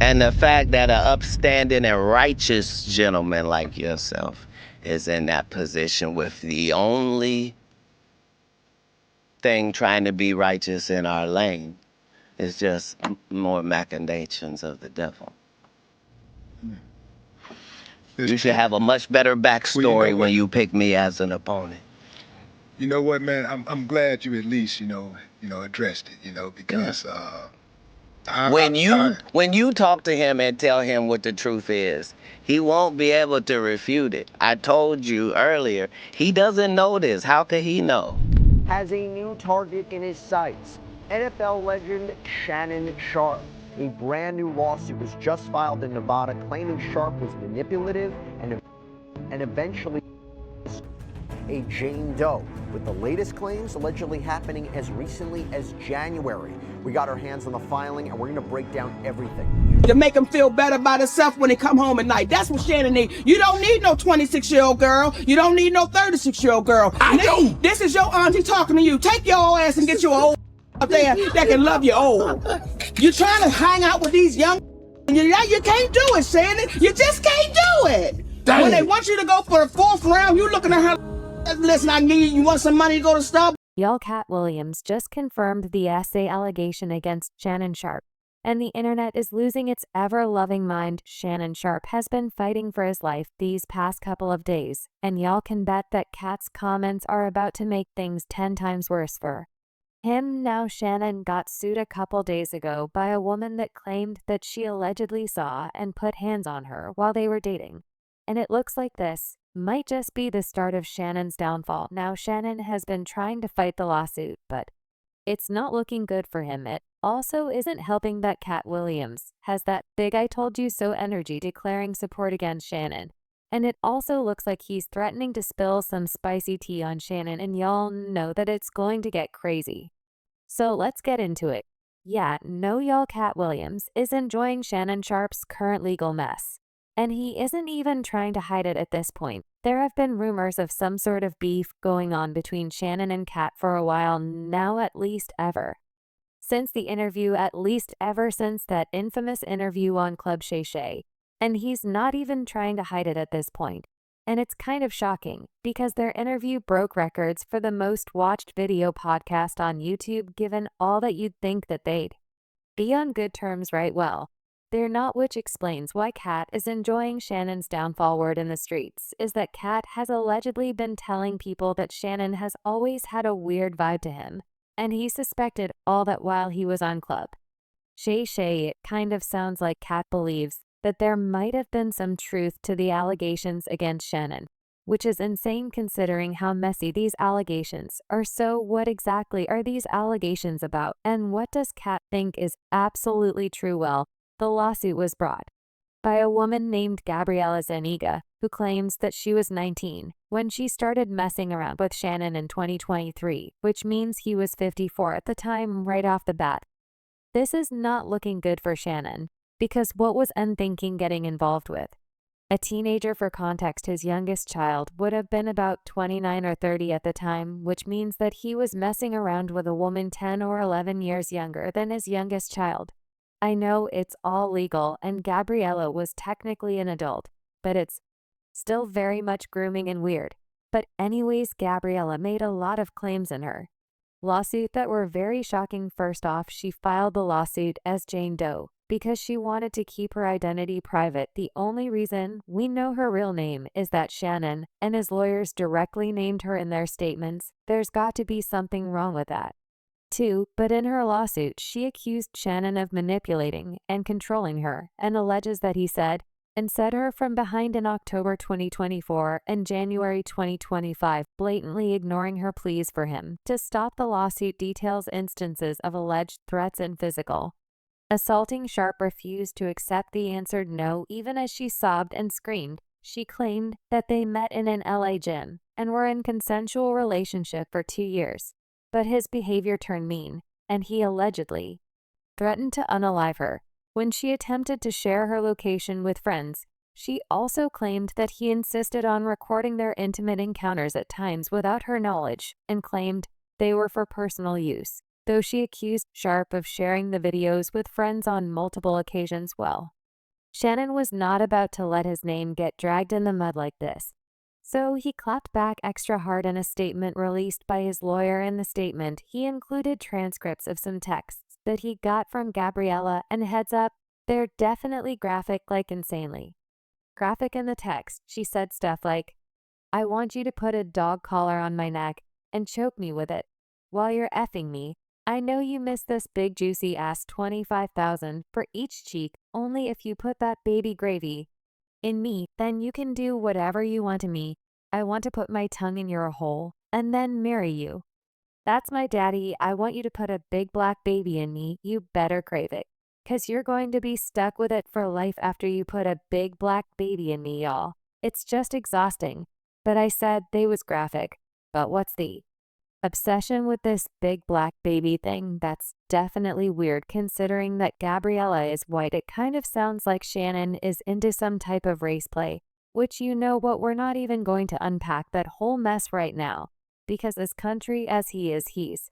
And the fact that an upstanding and righteous gentleman like yourself is in that position with the only thing trying to be righteous in our lane is just more machinations of the devil. You should have a much better backstory when you pick me as an opponent. You know what, man? I'm glad you at least addressed it. Because when you talk to him and tell him what the truth is, he won't be able to refute it. I told you earlier, he doesn't know this. How could he know? Has a new target in his sights. NFL legend Shannon Sharpe. A brand new lawsuit was just filed in Nevada claiming Sharpe was manipulative and eventually a Jane Doe, with the latest claims allegedly happening as recently as January. We got our hands on the filing, and we're going to break down everything. To make them feel better about themselves when they come home at night. That's what Shannon needs. You don't need no 26-year-old girl. You don't need no 36-year-old girl. I do. This is your auntie talking to you. Take your old ass and get you an old up there that can love you old. You're trying to hang out with these young you can't do it, Shannon. You just can't do it. Dang. When they want you to go for the 4th round, you looking at her. Listen, I need you want some money to go to Starbucks? Y'all, Katt Williams just confirmed the essay allegation against Shannon Sharpe, and the internet is losing its ever-loving mind. Shannon Sharpe has been fighting for his life these past couple of days, and y'all can bet that Katt's comments are about to make things 10 times worse for him. Now, Shannon got sued a couple days ago by a woman that claimed that she allegedly saw and put hands on her while they were dating, and it looks like this might just be the start of Shannon's downfall. Now, Shannon has been trying to fight the lawsuit, but it's not looking good for him. It also isn't helping that Katt Williams has that big I told you so energy declaring support against Shannon. And it also looks like he's threatening to spill some spicy tea on Shannon, and y'all know that it's going to get crazy. So let's get into it. Yeah, no, y'all, Katt Williams is enjoying Shannon Sharpe's current legal mess. And he isn't even trying to hide it at this point. There have been rumors of some sort of beef going on between Shannon and Katt for a while now, at least ever since that infamous interview on Club Shay Shay. And he's not even trying to hide it at this point. And it's kind of shocking, because their interview broke records for the most watched video podcast on YouTube, given all that you'd think that they'd be on good terms, right? Well, they're not, which explains why Katt is enjoying Shannon's downfall. Word in the streets is that Katt has allegedly been telling people that Shannon has always had a weird vibe to him, and he suspected all that while he was on Club Shay Shay. It kind of sounds like Katt believes that there might have been some truth to the allegations against Shannon, which is insane considering how messy these allegations are. So what exactly are these allegations about, and what does Katt think is absolutely true? Well, the lawsuit was brought by a woman named Gabriella Zaniga, who claims that she was 19 when she started messing around with Shannon in 2023, which means he was 54 at the time. Right off the bat, this is not looking good for Shannon, because what was unthinking getting involved with a teenager? For context, his youngest child would have been about 29 or 30 at the time, which means that he was messing around with a woman 10 or 11 years younger than his youngest child. I know it's all legal and Gabriella was technically an adult, but it's still very much grooming and weird. But anyways, Gabriella made a lot of claims in her lawsuit that were very shocking. First off, she filed the lawsuit as Jane Doe because she wanted to keep her identity private. The only reason we know her real name is that Shannon and his lawyers directly named her in their statements. There's got to be something wrong with that. 2. But in her lawsuit, she accused Shannon of manipulating and controlling her, and alleges that he said her from behind in October 2024 and January 2025, blatantly ignoring her pleas for him to stop. The lawsuit details instances of alleged threats and physical assaulting. Sharpe refused to accept the answered no, even as she sobbed and screamed. She claimed that they met in an LA gym and were in consensual relationship for 2 years. But his behavior turned mean, and he allegedly threatened to unalive her when she attempted to share her location with friends. She also claimed that he insisted on recording their intimate encounters at times without her knowledge, and claimed they were for personal use. though she accused Sharpe of sharing the videos with friends on multiple occasions. Well, Shannon was not about to let his name get dragged in the mud like this. So he clapped back extra hard in a statement released by his lawyer. In the statement, he included transcripts of some texts that he got from Gabriella, and heads up, they're definitely graphic, like insanely graphic. In the text, she said stuff like, "I want you to put a dog collar on my neck and choke me with it while you're effing me. I know you miss this big juicy ass 25,000 for each cheek, only if you put that baby gravy in me, then you can do whatever you want to me. I want to put my tongue in your hole and then marry you. That's my daddy. I want you to put a big black baby in me. You better crave it, 'cause you're going to be stuck with it for life after you put a big black baby in me, y'all. It's just exhausting." But I said they was graphic. But what's the obsession with this big black baby thing? That's definitely weird considering that Gabriella is white. It kind of sounds like Shannon is into some type of race play, which you know what, we're not even going to unpack that whole mess right now, because as country as he is, he's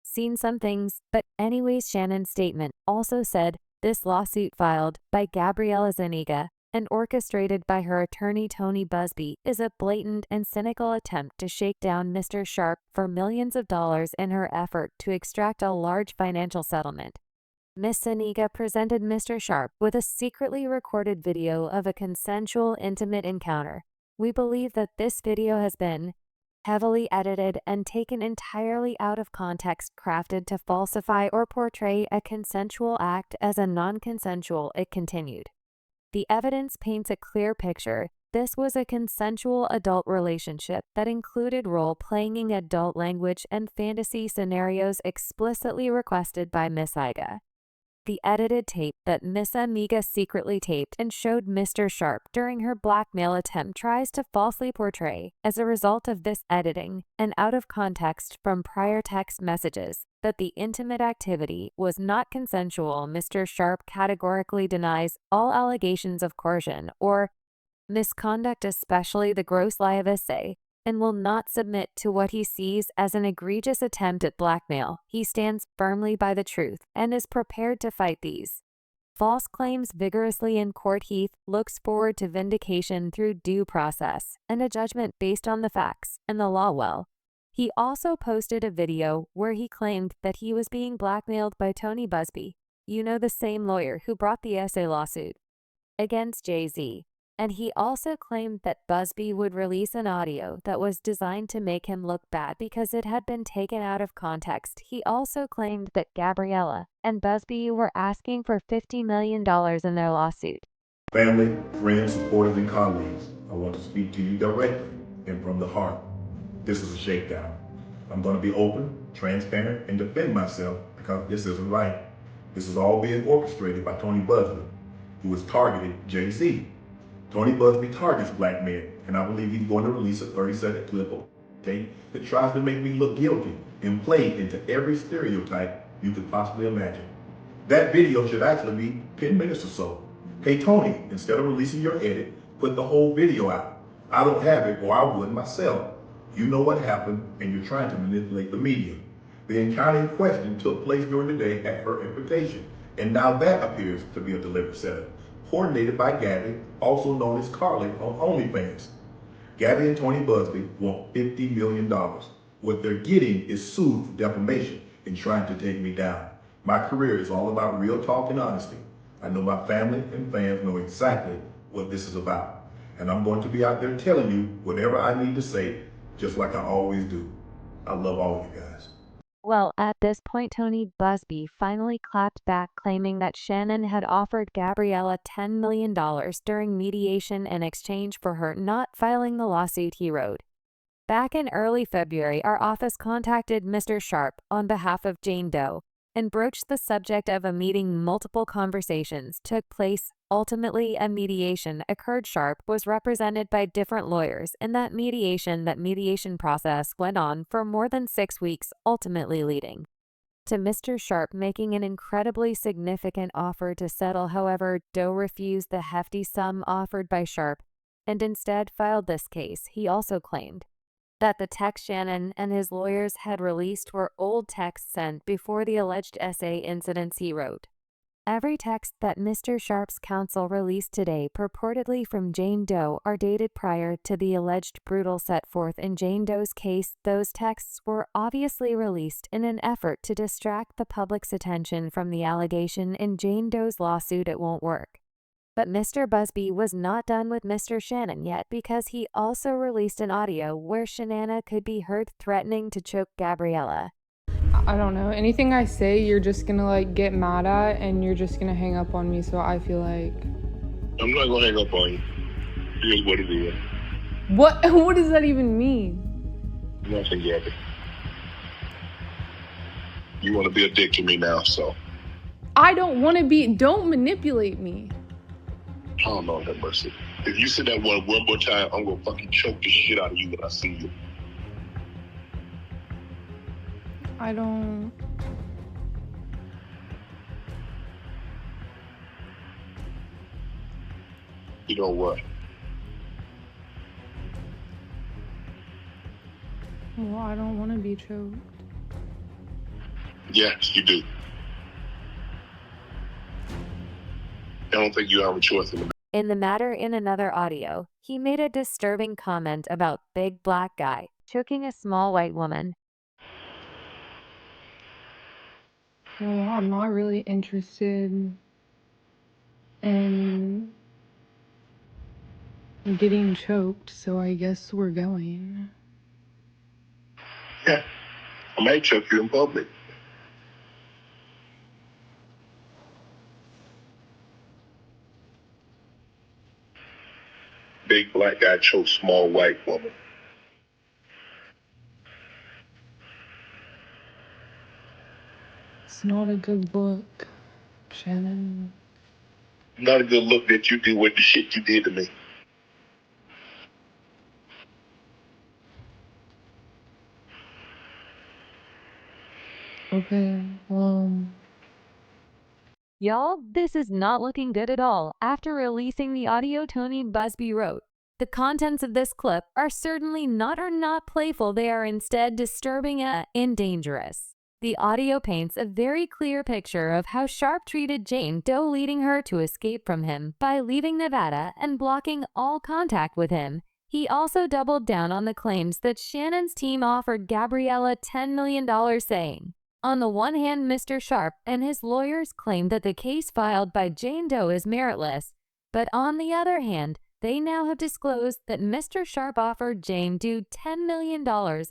seen some things. But anyways, Shannon's statement also said this lawsuit filed by Gabriella Zuniga and orchestrated by her attorney Tony Busby is a blatant and cynical attempt to shake down Mr. Sharpe for millions of dollars in her effort to extract a large financial settlement. Miss Zuniga presented Mr. Sharpe with a secretly recorded video of a consensual, intimate encounter. We believe that this video has been heavily edited and taken entirely out of context, crafted to falsify or portray a consensual act as a non-consensual. It continued. The evidence paints a clear picture. This was a consensual adult relationship that included role-playing, adult language, and fantasy scenarios explicitly requested by Miss Iga. The edited tape that Miss Amiga secretly taped and showed Mr. Sharpe during her blackmail attempt tries to falsely portray, as a result of this editing and out of context from prior text messages, that the intimate activity was not consensual. Mr. Sharpe categorically denies all allegations of coercion or misconduct, especially the gross lie of essay, and will not submit to what he sees as an egregious attempt at blackmail. He stands firmly by the truth and is prepared to fight these false claims vigorously in court. He looks forward to vindication through due process and a judgment based on the facts and the law. Well, he also posted a video where he claimed that he was being blackmailed by Tony Busby, you know, the same lawyer who brought the essay lawsuit against Jay-Z. And he also claimed that Busby would release an audio that was designed to make him look bad because it had been taken out of context. He also claimed that Gabriella and Busby were asking for $50 million in their lawsuit. Family, friends, supporters, and colleagues, I want to speak to you directly and from the heart. This is a shakedown. I'm going to be open, transparent, and defend myself because this isn't right. This is all being orchestrated by Tony Busby, who has targeted Jay-Z. Tony Busby targets black men, and I believe he's going to release a 30-second clip of tape that tries to make me look guilty and play into every stereotype you could possibly imagine. That video should actually be 10 minutes or so. Hey Tony, instead of releasing your edit, put the whole video out. I don't have it, or I would myself. You know what happened, and you're trying to manipulate the media. The encounter in question took place during the day at her invitation, and now that appears to be a deliberate setup, coordinated by Gabby, also known as Carly on OnlyFans. Gabby and Tony Busby want $50 million. What they're getting is sued for defamation and trying to take me down. My career is all about real talk and honesty. I know my family and fans know exactly what this is about. And I'm going to be out there telling you whatever I need to say, just like I always do. I love all of you guys. Well, at this point, Tony Busby finally clapped back, claiming that Shannon had offered Gabriella $10 million during mediation in exchange for her not filing the lawsuit. He wrote, "Back in early February, our office contacted Mr. Sharpe on behalf of Jane Doe and broached the subject of a meeting. Multiple conversations took place. Ultimately, a mediation occurred. Sharpe was represented by different lawyers in that mediation. That mediation process went on for more than 6 weeks, ultimately leading to Mr. Sharpe making an incredibly significant offer to settle. However, Doe refused the hefty sum offered by Sharpe and instead filed this case. He also claimed that the texts Shannon and his lawyers had released were old texts sent before the alleged essay incidents he wrote. Every text that Mr. Sharpe's counsel released today purportedly from Jane Doe are dated prior to the alleged brutal set forth in Jane Doe's case. Those texts were obviously released in an effort to distract the public's attention from the allegation in Jane Doe's lawsuit. It won't work. But Mr. Busby was not done with Mr. Shannon yet, because he also released an audio where Shanana could be heard threatening to choke Gabriella. I don't know. Anything I say, you're just gonna like get mad at and you're just gonna hang up on me, so I feel like... I'm not gonna hang up on you. Here's what it is. What does that even mean? Nothing, Gabby. You want to be a dick to me now, so... I don't want to be... Don't manipulate me. Oh, Lord have mercy. If you say that one more time, I'm gonna fucking choke the shit out of you when I see you. I don't... You know what? Well, I don't want to be choked. Yes, you do. I don't think you have a choice in the... In the matter, in another audio, he made a disturbing comment about big black guy choking a small white woman. Well, I'm not really interested in getting choked, so I guess we're going. Yeah, I might choke you in public. Big black guy chokes small white woman. It's not a good look, Shannon. Not a good look that you did with the shit you did to me. Okay, Y'all, this is not looking good at all. After releasing the audio Tony Busby wrote, the contents of this clip are certainly not playful. They are instead disturbing and dangerous. The audio paints a very clear picture of how Sharpe treated Jane Doe, leading her to escape from him by leaving Nevada and blocking all contact with him. He also doubled down on the claims that Shannon's team offered Gabriella $10 million, saying, on the one hand, Mr. Sharpe and his lawyers claim that the case filed by Jane Doe is meritless, but on the other hand, they now have disclosed that Mr. Sharpe offered Jane Doe $10 million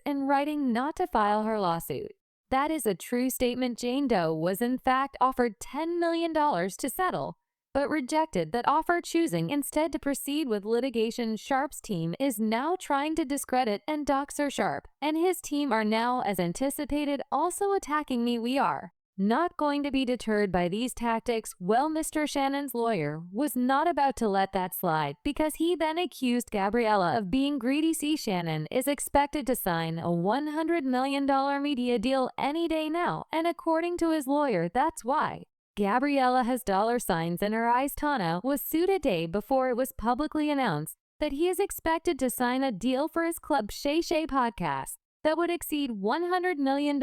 in writing not to file her lawsuit. That is a true statement. Jane Doe was in fact offered $10 million to settle, but rejected that offer, choosing instead to proceed with litigation. Sharpe's team is now trying to discredit and dox Sir Sharpe, and his team are now, as anticipated, also attacking me. We are not going to be deterred by these tactics. Well, Mr. Shannon's lawyer was not about to let that slide, because he then accused Gabriella of being greedy. See, Shannon is expected to sign a $100 million media deal any day now, and according to his lawyer, that's why Gabriella has dollar signs in her eyes. Tana was sued a day before it was publicly announced that he is expected to sign a deal for his Club Shay Shay podcast that would exceed $100 million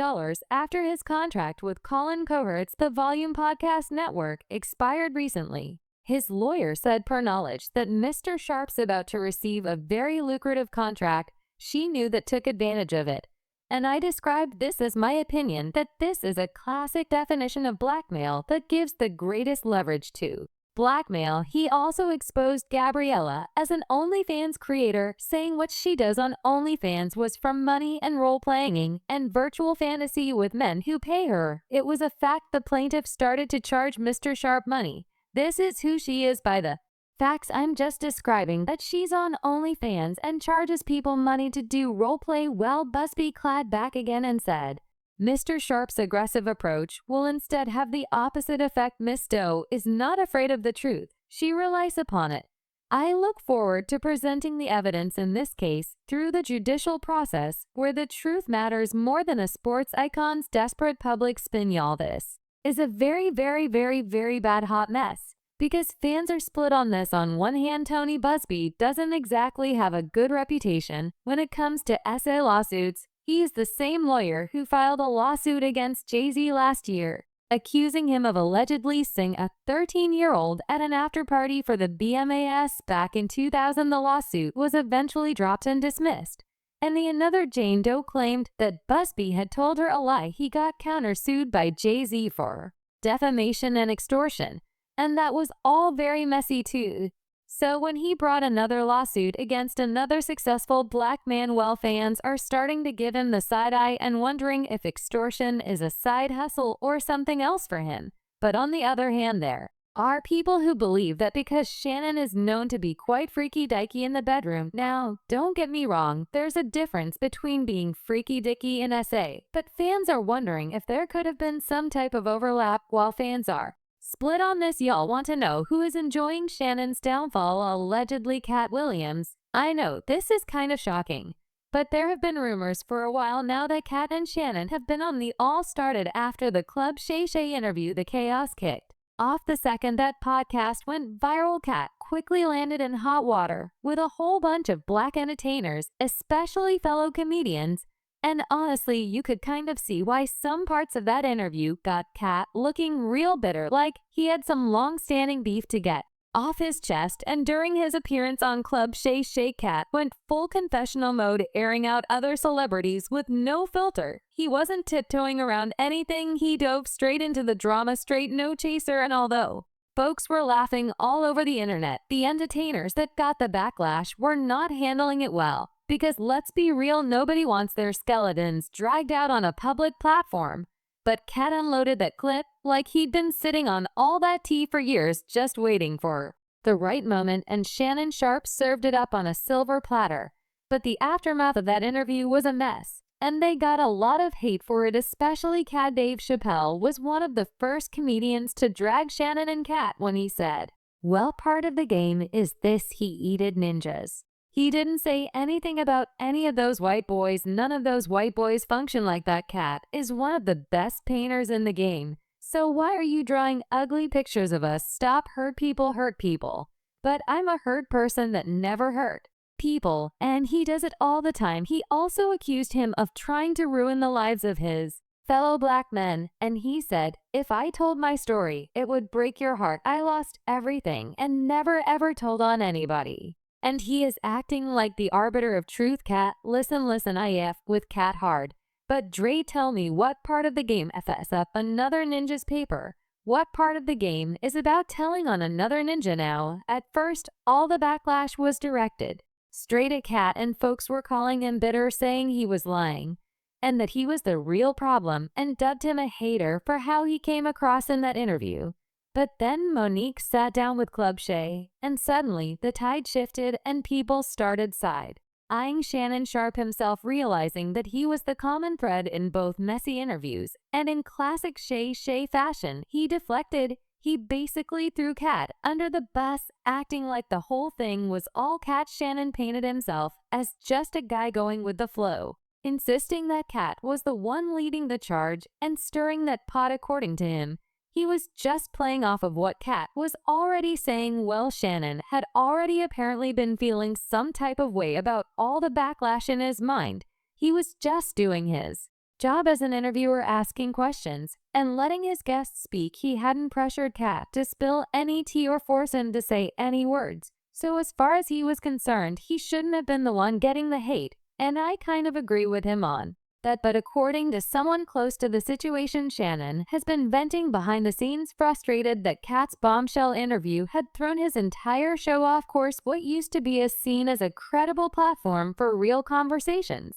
after his contract with Colin Cohort's The Volume Podcast Network expired recently. His lawyer said, per knowledge, that Mr. Sharpe's about to receive a very lucrative contract. She knew that, took advantage of it. And I described this as my opinion, that this is a classic definition of blackmail that gives the greatest leverage to blackmail. He also exposed Gabriella as an OnlyFans creator, saying what she does on OnlyFans was from money and role-playing and virtual fantasy with men who pay her. It was a fact the plaintiff started to charge Mr. Sharpe money. This is who she is by the facts I'm just describing, that she's on OnlyFans and charges people money to do roleplay. Well, Busby clad back again and said, Mr. Sharpe's aggressive approach will instead have the opposite effect. Miss Doe is not afraid of the truth. She relies upon it. I look forward to presenting the evidence in this case through the judicial process, where the truth matters more than a sports icon's desperate public spin. Y'all, this is a very, very, very, very bad hot mess. Because fans are split on this. On one hand, Tony Busby doesn't exactly have a good reputation when it comes to essay lawsuits. He's the same lawyer who filed a lawsuit against Jay-Z last year, accusing him of allegedly seeing a 13-year-old at an after-party for the BMAS back in 2000. The lawsuit was eventually dropped and dismissed, and the another Jane Doe claimed that Busby had told her a lie. He got countersued by Jay-Z for defamation and extortion, and that was all very messy too. So when he brought another lawsuit against another successful black man, well, fans are starting to give him the side eye and wondering if extortion is a side hustle or something else for him. But on the other hand, there are people who believe that because Shannon is known to be quite freaky dikey in the bedroom. Now, don't get me wrong, there's a difference between being freaky dicky and SA, but fans are wondering if there could have been some type of overlap. While fans are split on this, y'all want to know who is enjoying Shannon's downfall. Allegedly Katt Williams. I know this is kind of shocking, but there have been rumors for a while now that Katt and Shannon have been on. The all started after the Club Shay Shay interview. The chaos kicked off the second that podcast went viral. Katt quickly landed in hot water with a whole bunch of black entertainers, especially fellow comedians. And honestly, you could kind of see why some parts of that interview got Katt looking real bitter, like he had some long-standing beef to get off his chest. And during his appearance on Club Shay Shay, Katt went full confessional mode, airing out other celebrities with no filter. He wasn't tiptoeing around anything. He dove straight into the drama, straight no chaser. And although folks were laughing all over the internet, the entertainers that got the backlash were not handling it well. Because let's be real, nobody wants their skeletons dragged out on a public platform. But Katt unloaded that clip like he'd been sitting on all that tea for years, just waiting for the right moment, and Shannon Sharpe served it up on a silver platter. But the aftermath of that interview was a mess, and they got a lot of hate for it, especially Katt. Dave Chappelle was one of the first comedians to drag Shannon and Katt when he said, "Well, part of the game is this, he eated ninjas." He didn't say anything about any of those white boys. None of those white boys function like that. Katt is one of the best painters in the game. So why are you drawing ugly pictures of us? Stop. Hurt people hurt people. But I'm a hurt person that never hurt people, and he does it all the time. He also accused him of trying to ruin the lives of his fellow black men, and he said, "If I told my story, it would break your heart. I lost everything and never ever told on anybody." And he is acting like the arbiter of truth. Katt, listen, IF with Katt hard. But Dre, tell me, what part of the game f's up another ninja's paper? What part of the game is about telling on another ninja now? At first, all the backlash was directed straight at Katt, and folks were calling him bitter, saying he was lying, and that he was the real problem, and dubbed him a hater for how he came across in that interview. But then Monique sat down with Club Shay, and suddenly the tide shifted and people started side-eyeing Shannon Sharpe himself, realizing that he was the common thread in both messy interviews. And in classic Shay Shay fashion, he deflected. He basically threw Katt under the bus, acting like the whole thing was all Katt. Shannon painted himself as just a guy going with the flow, insisting that Katt was the one leading the charge and stirring that pot. According to him, he was just playing off of what Katt was already saying. Well, Shannon had already apparently been feeling some type of way about all the backlash in his mind. He was just doing his job as an interviewer, asking questions and letting his guests speak. He hadn't pressured Katt to spill any tea or force him to say any words. So as far as he was concerned, he shouldn't have been the one getting the hate. And I kind of agree with him on that, but according to someone close to the situation, Shannon has been venting behind the scenes, frustrated that Katt's bombshell interview had thrown his entire show off course, what used to be seen as a credible platform for real conversations.